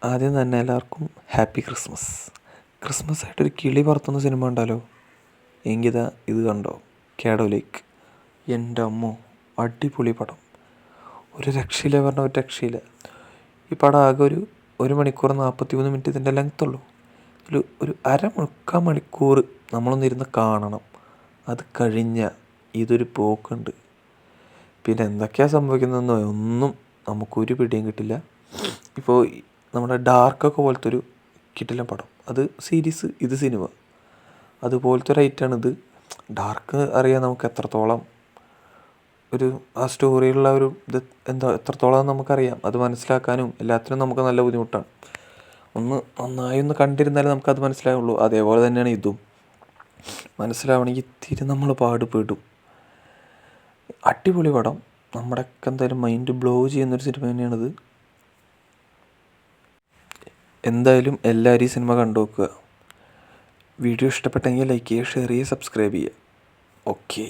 ആദ്യം തന്നെ എല്ലാവർക്കും ഹാപ്പി ക്രിസ്മസ്. ക്രിസ്മസ് ആയിട്ടൊരു കിളി പറത്തുന്ന സിനിമ ഉണ്ടല്ലോ, എങ്കിതാ ഇത് കണ്ടോ, കാഡോലേക്ക്. എൻ്റെ അമ്മോ, അടിപൊളി പടം. ഒരു രക്ഷയില്ല, പറഞ്ഞ ഒരു രക്ഷയില്ല. ഈ പടം ആകെ ഒരു മണിക്കൂർ 43 മിനിറ്റ് ഇതിൻ്റെ ലെങ്ത്തുള്ളൂ. ഒരു മുക്കാൽ മണിക്കൂർ നമ്മളൊന്നിരുന്ന് കാണണം. അത് കഴിഞ്ഞ ഇതൊരു പോക്കുണ്ട്. പിന്നെ എന്തൊക്കെയാണ് സംഭവിക്കുന്നതെന്നോ ഒന്നും നമുക്കൊരു പിടിയും കിട്ടില്ല. ഇപ്പോൾ നമ്മുടെ ഡാർക്കൊക്കെ പോലത്തെ ഒരു കിടിലൻ പടം, അത് സീരീസ്, ഇത് സിനിമ, അതുപോലത്തെ ഒരു ഐറ്റാണിത്. ഡാർക്ക് അറിയാം നമുക്ക് എത്രത്തോളം ആ സ്റ്റോറിയിലുള്ള ഒരു ഇത് എത്രത്തോളം നമുക്കറിയാം. അത് മനസ്സിലാക്കാനും എല്ലാത്തിനും നമുക്ക് നല്ല ബുദ്ധിമുട്ടാണ്. നന്നായി കണ്ടിരുന്നാലേ നമുക്കത് മനസ്സിലാവുള്ളൂ. അതേപോലെ തന്നെയാണ് ഇതും. മനസ്സിലാവണമെങ്കിൽ ഇത്തിരി നമ്മൾ പാടുപെടും. അടിപൊളി പടം, നമ്മുടെയൊക്കെ എന്തായാലും മൈൻഡ് ബ്ലോ ചെയ്യുന്നൊരു സിനിമ തന്നെയാണിത്. എന്തായാലും എല്ലാവരും ഈ സിനിമ കണ്ടു നോക്കുക. വീഡിയോ ഇഷ്ടപ്പെട്ടെങ്കിൽ ലൈക്ക് ചെയ്യുക, ഷെയർ ചെയ്യുക, സബ്സ്ക്രൈബ് ചെയ്യുക. ഓക്കേ.